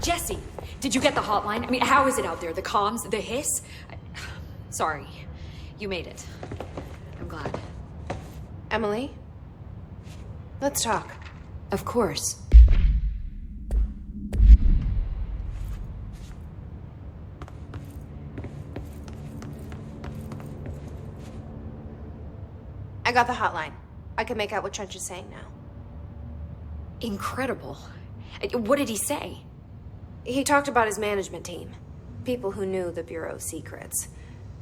Jesse, did you get the hotline? I mean, how is it out there? The comms, the hiss? Sorry, you made it. I'm glad. Emily? Let's talk. Of course. I got the hotline. I can make out what Trench is saying now. Incredible. What did he say? He talked about his management team. People who knew the Bureau's secrets.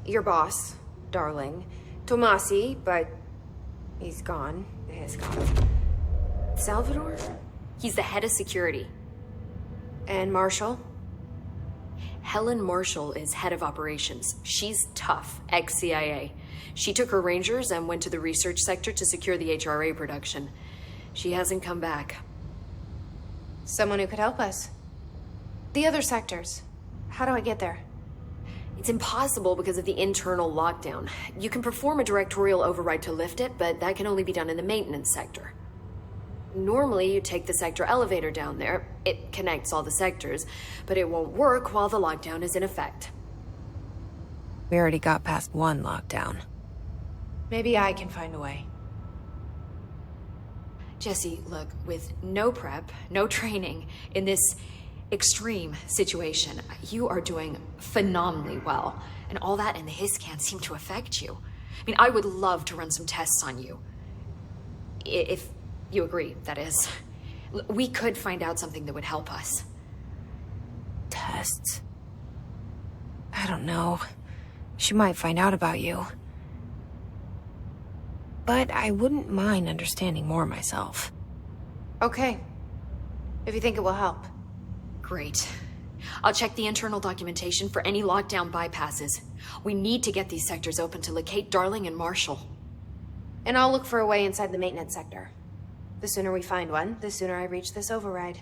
Your boss, Darling. Tomasi, but he's gone. He's gone. Salvador? He's the head of security. And Marshall? Helen Marshall is head of operations. She's tough, ex-CIA. She took her Rangers and went to the research sector to secure the HRA production. She hasn't come back. Someone who could help us. The other sectors. How do I get there? It's impossible because of the internal lockdown. You can perform a directorial override to lift it, but that can only be done in the maintenance sector. Normally, you take the sector elevator down there. It connects all the sectors, but it won't work while the lockdown is in effect. We already got past one lockdown. Maybe I can find a way. Jesse, look, with no prep, no training, in this extreme situation, you are doing phenomenally well. And all that and the hiss can't seem to affect you. I mean, I would love to run some tests on you. If you agree, that is. We could find out something that would help us. Tests? I don't know. She might find out about you. But I wouldn't mind understanding more myself. Okay. If you think it will help. Great. I'll check the internal documentation for any lockdown bypasses. We need to get these sectors open to locate Darling and Marshall. And I'll look for a way inside the maintenance sector. The sooner we find one, the sooner I reach this override.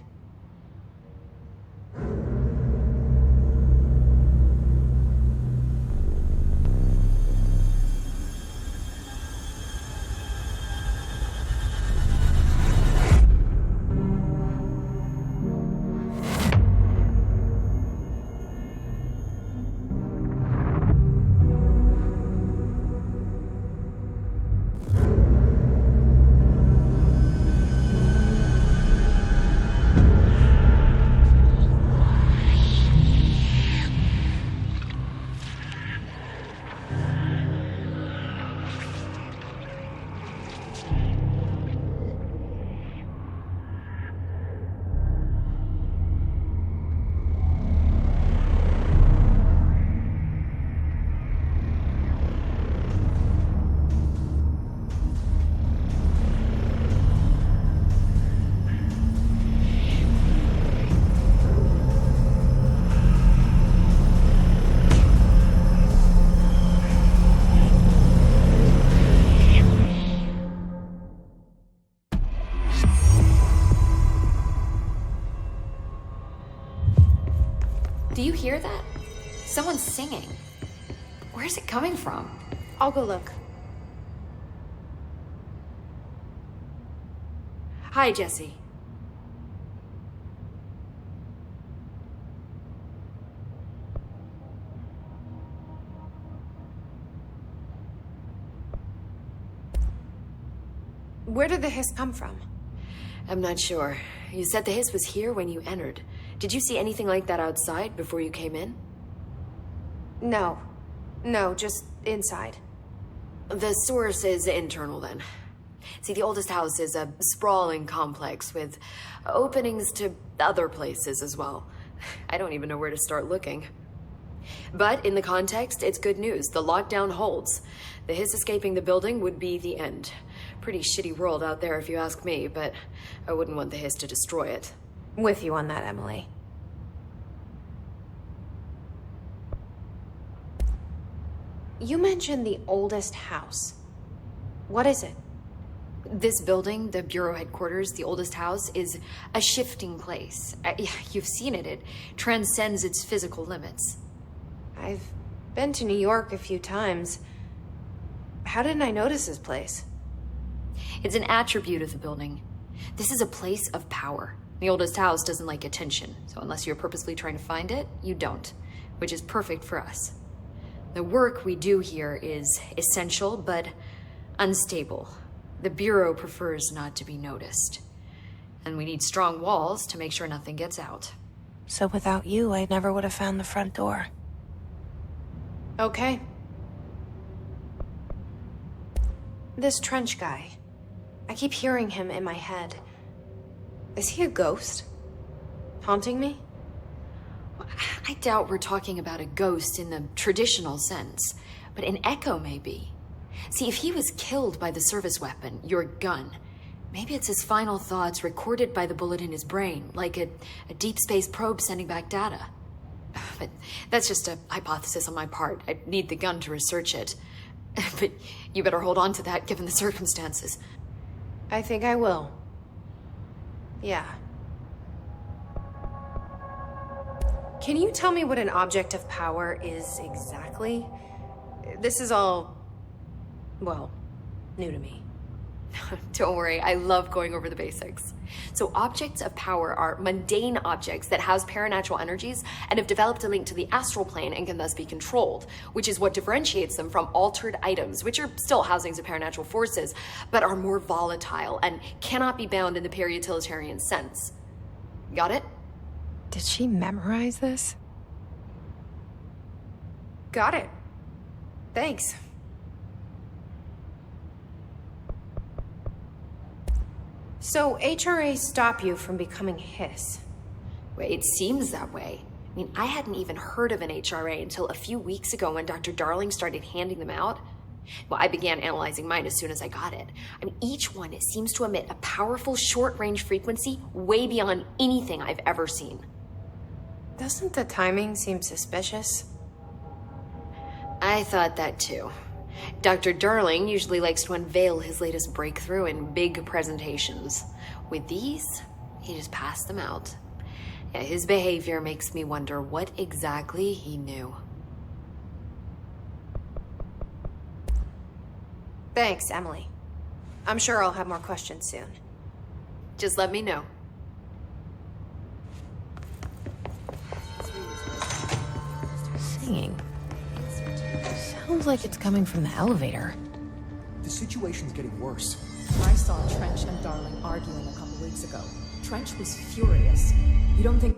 Do you hear that? Someone's singing. Where's it coming from? I'll go look. Hi, Jesse. Where did the hiss come from? I'm not sure. You said the hiss was here when you entered. Did you see anything like that outside before you came in? No. No, just inside. The source is internal then. See, the oldest house is a sprawling complex with openings to other places as well. I don't even know where to start looking. But in the context, it's good news. The lockdown holds. The hiss escaping the building would be the end. Pretty shitty world out there if you ask me, but I wouldn't want the hiss to destroy it. With you on that, Emily. You mentioned the oldest house. What is it? This building, the Bureau headquarters, the oldest house, is a shifting place. You've seen it. It transcends its physical limits. I've been to New York a few times. How didn't I notice this place? It's an attribute of the building. This is a place of power. The oldest house doesn't like attention, so unless you're purposely trying to find it, you don't, which is perfect for us. The work we do here is essential, but unstable. The Bureau prefers not to be noticed. And we need strong walls to make sure nothing gets out. So without you, I never would have found the front door. Okay. This Trench guy. I keep hearing him in my head. Is he a ghost? Haunting me? I doubt we're talking about a ghost in the traditional sense, but an echo maybe. See, if he was killed by the service weapon, your gun, maybe it's his final thoughts recorded by the bullet in his brain, like a deep space probe sending back data. But that's just a hypothesis on my part. I need the gun to research it. But you better hold on to that given the circumstances. I think I will. Yeah. Can you tell me what an object of power is exactly? This is all, well, new to me. Don't worry, I love going over the basics. So objects of power are mundane objects that house paranatural energies and have developed a link to the astral plane and can thus be controlled, which is what differentiates them from altered items, which are still housings of paranatural forces, but are more volatile and cannot be bound in the peri-utilitarian sense. Got it? Did she memorize this? Got it. Thanks. So HRA stop you from becoming Hiss? Well, it seems that way. I mean, I hadn't even heard of an HRA until a few weeks ago when Dr. Darling started handing them out. Well, I began analyzing mine as soon as I got it. I mean, each one seems to emit a powerful short-range frequency way beyond anything I've ever seen. Doesn't the timing seem suspicious? I thought that too. Dr. Darling usually likes to unveil his latest breakthrough in big presentations. With these, he just passed them out. Yeah, his behavior makes me wonder what exactly he knew. Thanks, Emily. I'm sure I'll have more questions soon. Just let me know. Singing. Sounds like it's coming from the elevator. The situation's getting worse. I saw Trench and Darling arguing a couple weeks ago. Trench was furious. You don't think...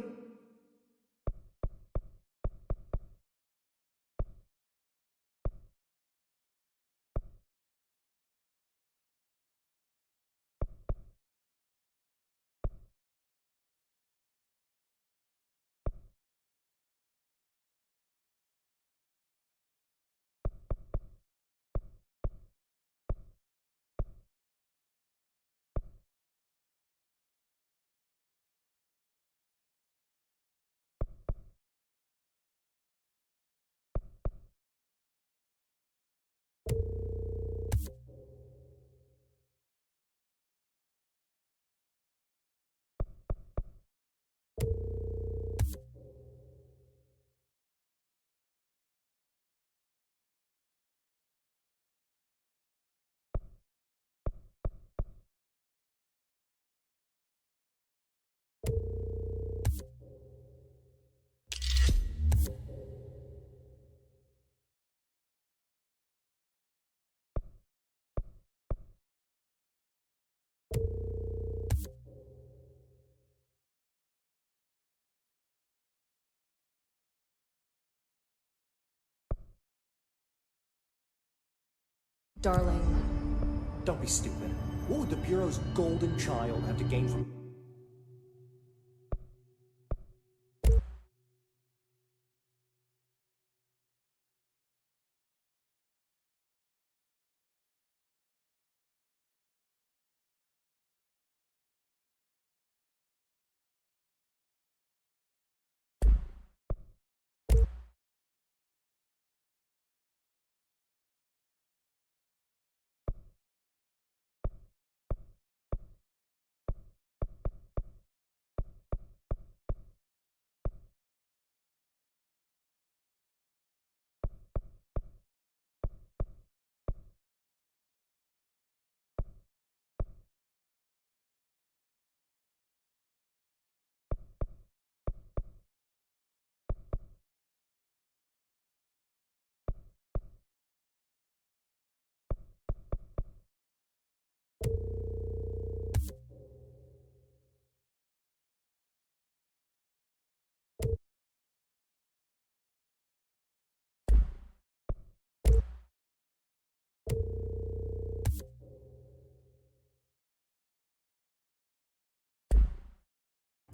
Darling... Don't be stupid. What would the Bureau's golden child have to gain from...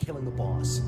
killing the boss.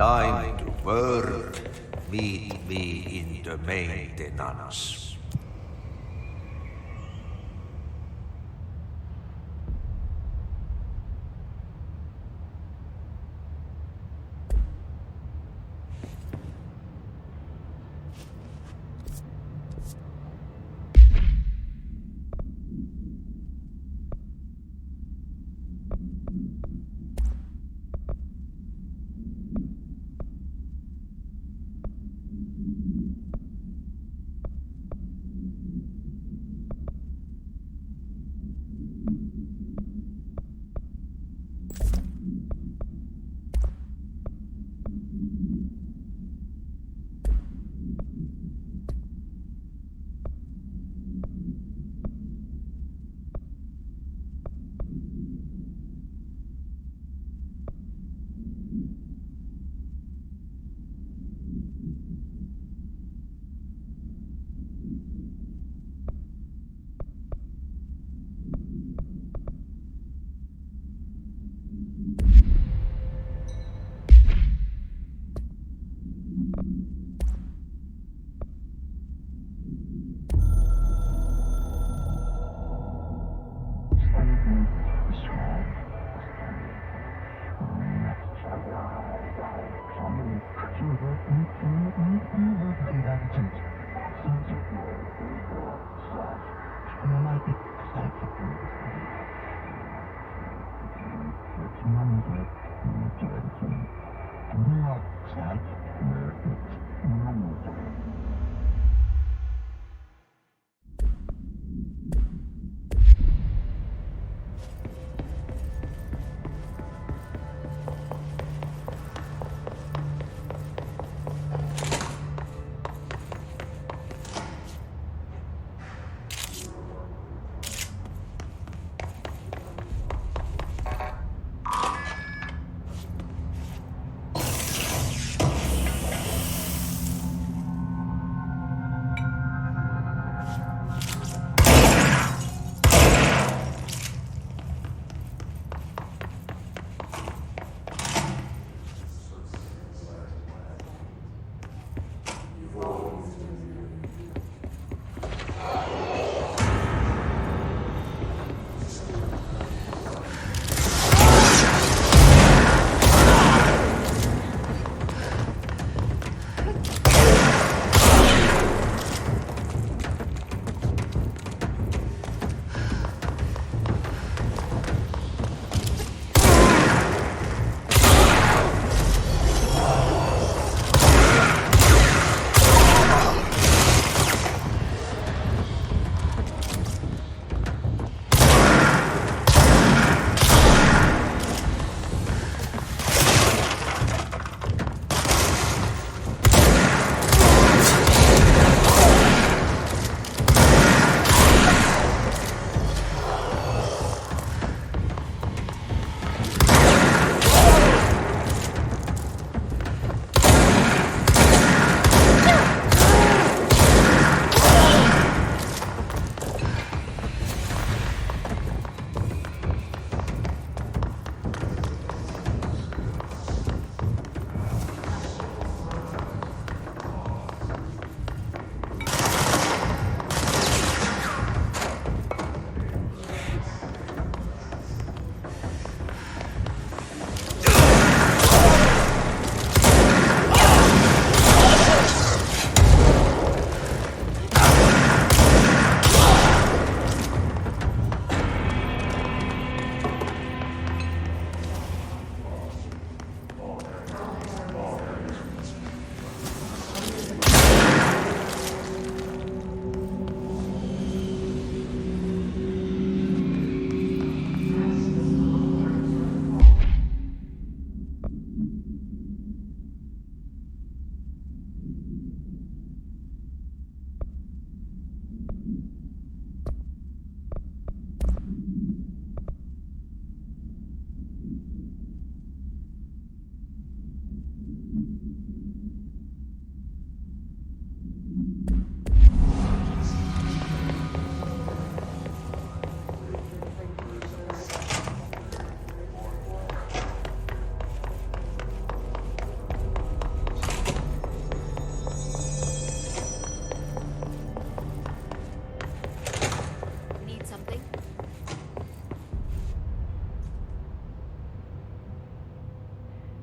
Time to work. Meet me in the maintenance.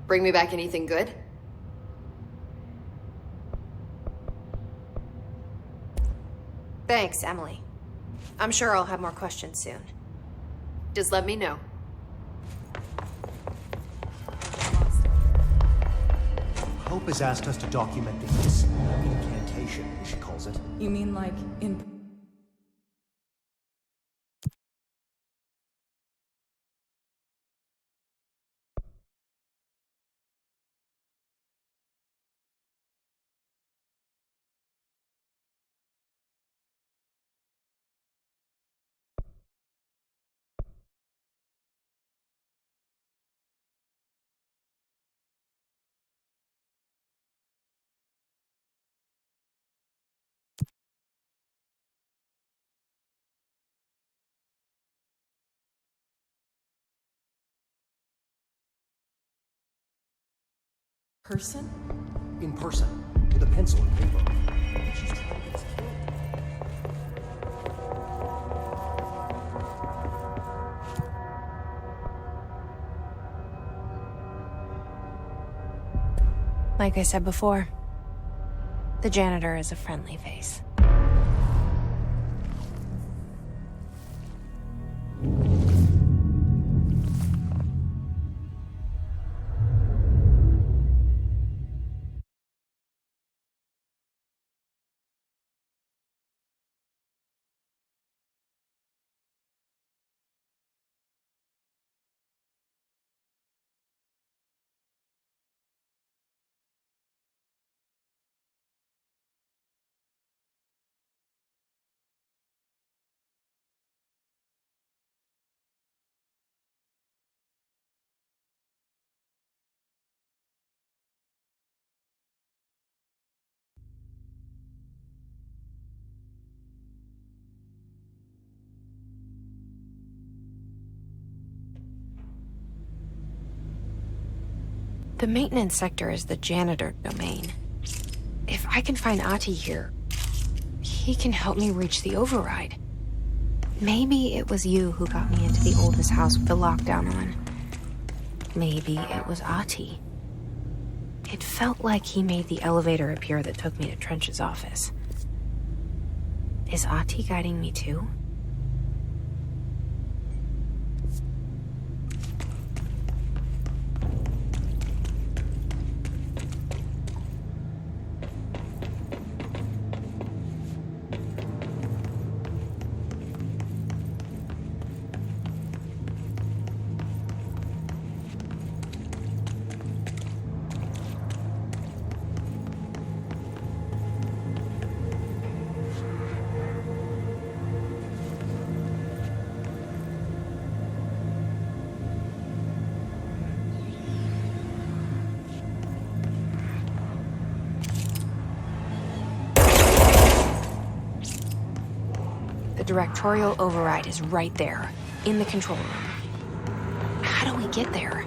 Bring me back anything good? Thanks, Emily. I'm sure I'll have more questions soon. Just let me know. Hope has asked us to document this incantation, as she calls it. You mean like in... person? In person, with a pencil and paper. She's trying to get us killed. Like I said before, the janitor is a friendly face. The maintenance sector is the janitor domain. If I can find Ahti here, he can help me reach the override. Maybe it was you who got me into the oldest house with the lockdown on. Maybe it was Ahti. It felt like he made the elevator appear that took me to Trench's office. Is Ahti guiding me too? The directorial override is right there, in the control room. How do we get there?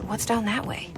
What's down that way?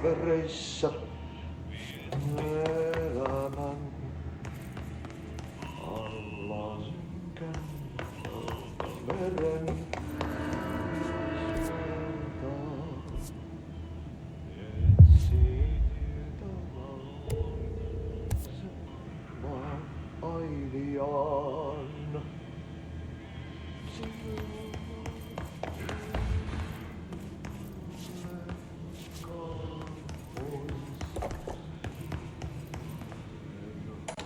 Vereissä elämän alla synkän meren sieltä vaan aidiaan.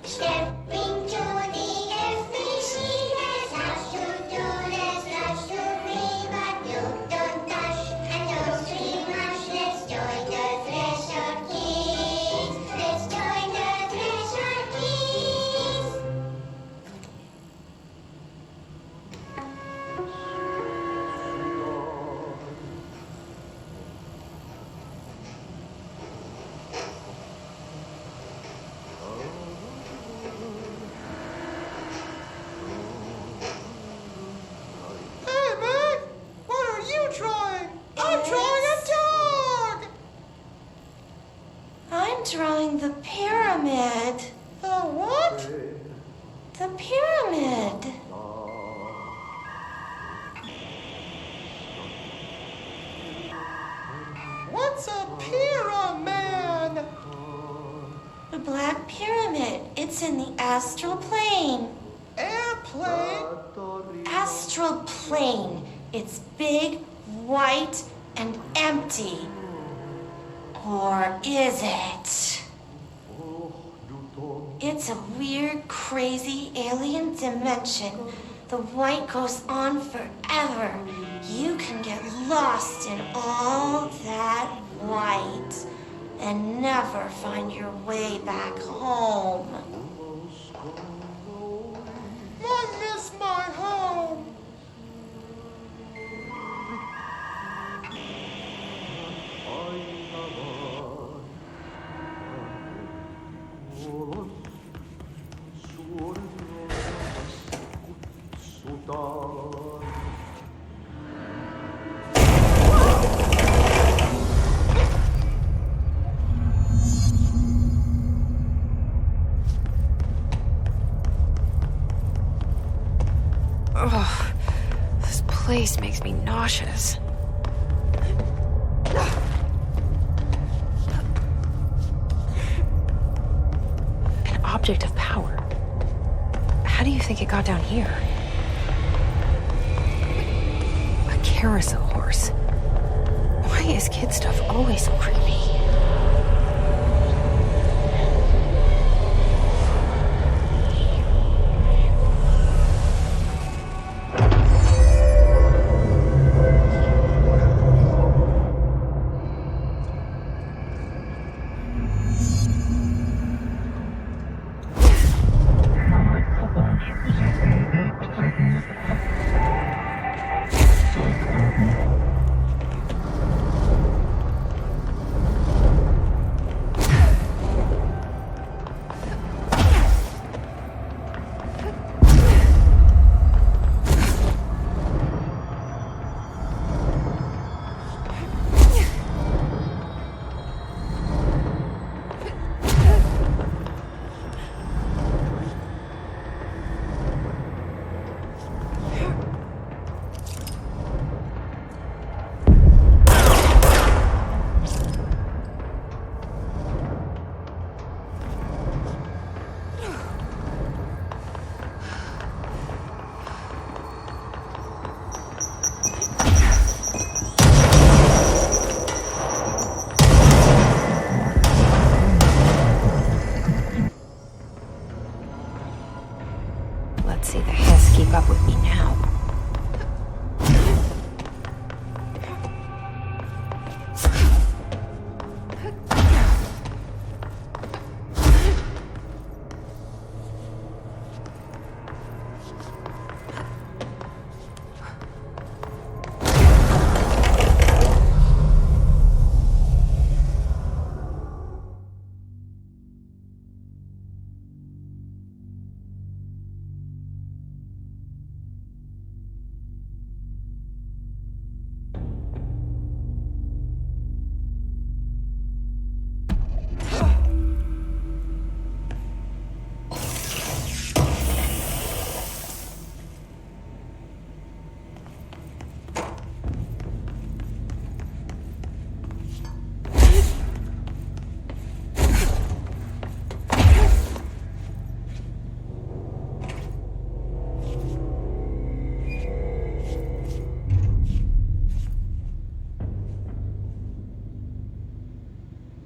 Stepping to the empty sea, there's lots to do, there's lots to be, but you don't touch and don't scream much. Let's join the treasure keys. Let's join the treasure keys. Hey man, what are you drawing? I'm drawing a dog! I'm drawing the pyramid. The what? The pyramid. What's a pyramid? The Black Pyramid. It's in the astral plane. Airplane? Astral plane. It's big, white, and empty. Or is it? It's a weird, crazy alien dimension. The white goes on forever. You can get lost in all that white and never find your way back home. I miss my home. Ugh, this place makes me nauseous. An object of power. How do you think it got down here? A carousel horse. Why is kid stuff always so creepy? Let's see the Hess keep up with me now.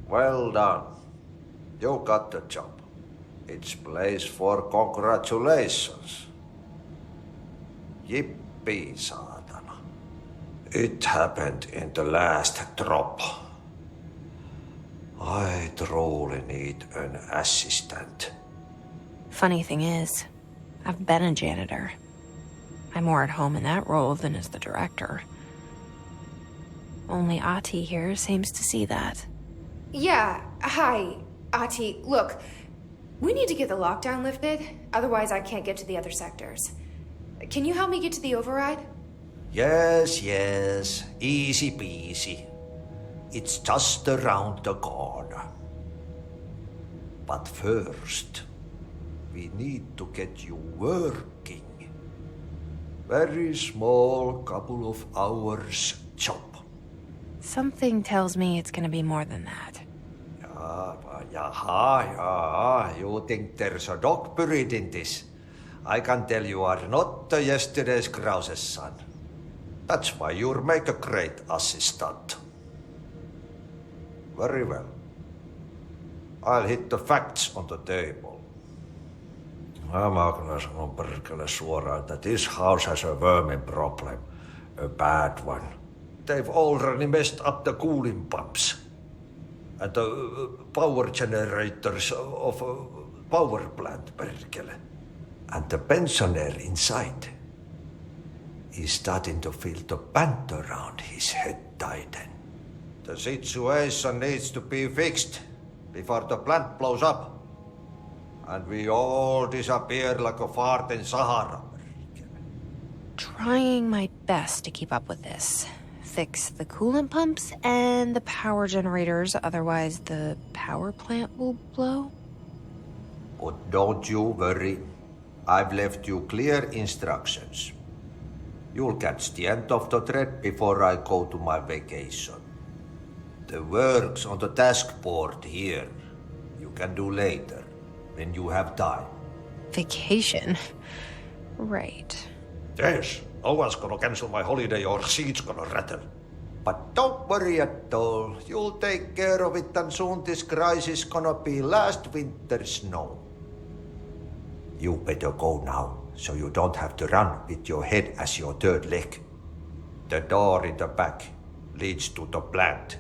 Well done. You got the job. It's place for congratulations. Yippee, saatana. It happened in the last drop. I truly need an assistant. Funny thing is, I've been a janitor. I'm more at home in that role than as the director. Only Ati here seems to see that. Yeah, hi, Ati. Look, we need to get the lockdown lifted, otherwise I can't get to the other sectors. Can you help me get to the override? Yes, easy peasy. It's just around the corner. But first, we need to get you working. Very small, couple of hours job. Something tells me it's gonna be more than that. You think there's a dog buried in this? I can tell you are not yesterday's Krause's son. That's why you'll make a great assistant. Very well. I'll hit the facts on the table. Mä kyllä sanon perkele suoraan, että this house has a vermin problem. A bad one. They've already messed up the cooling pumps. And the power generators of a power plant, perkele. And the pensioner inside is starting to feel the band around his head tighten. The situation needs to be fixed before the plant blows up. And we all disappear like a fart in Sahara. Trying my best to keep up with this. Fix the coolant pumps and the power generators, otherwise the power plant will blow. But don't you worry. I've left you clear instructions. You'll catch the end of the thread before I go to my vacation. The work's on the task board here. You can do later, when you have time. Vacation? Right. Yes, no one's gonna cancel my holiday or seat's gonna rattle. But don't worry at all. You'll take care of it and soon this crisis gonna be last winter's snow. You better go now, so you don't have to run with your head as your third leg. The door in the back leads to the plant.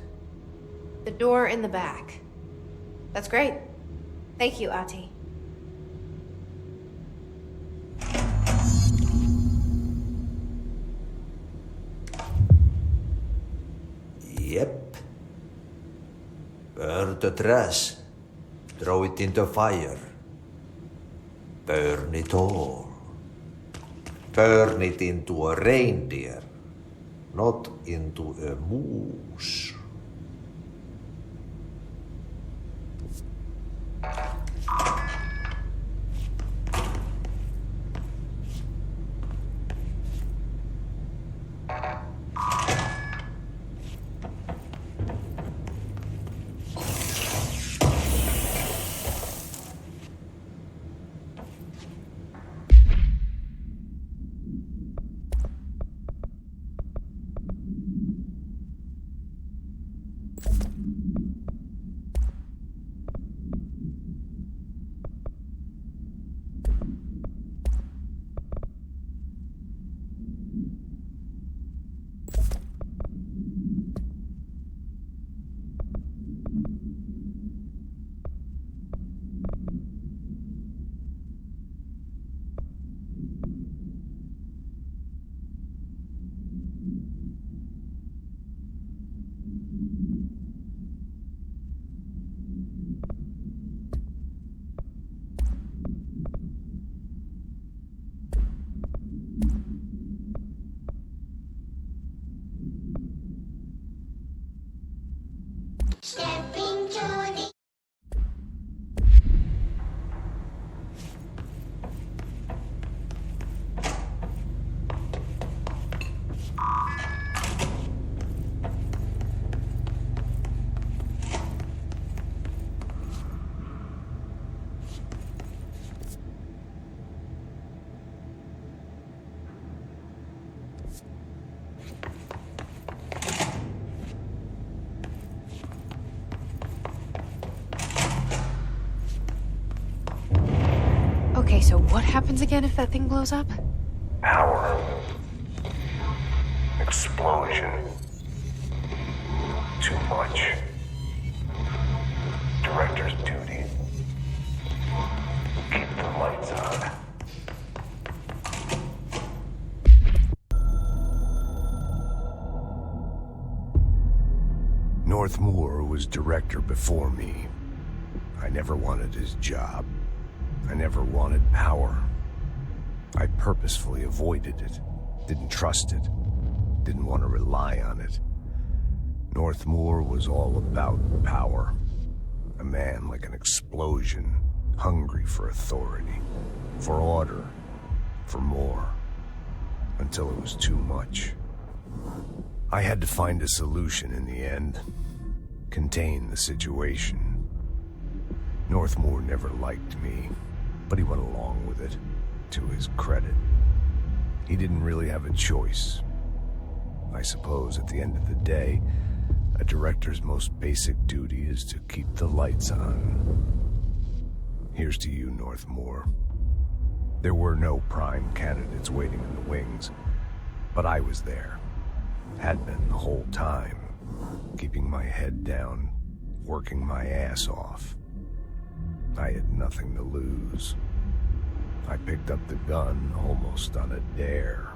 The door in the back. That's great. Thank you, Ati. Yep. Burn the trash. Throw it in the fire. Burn it all. Turn it into a reindeer, not into a moose. Okay, so what happens again if that thing blows up? Power. Explosion. Too much. Director's duty. Keep the lights on. Northmoor was director before me. I never wanted his job. I never wanted power. I purposefully avoided it, didn't trust it, didn't want to rely on it. Northmoor was all about power. A man like an explosion, hungry for authority, for order, for more, until it was too much. I had to find a solution in the end, contain the situation. Northmoor never liked me, but he went along with it, to his credit. He didn't really have a choice. I suppose at the end of the day, a director's most basic duty is to keep the lights on. Here's to you, Northmoor. There were no prime candidates waiting in the wings, but I was there. Had been the whole time, keeping my head down, working my ass off. I had nothing to lose. I picked up the gun almost on a dare.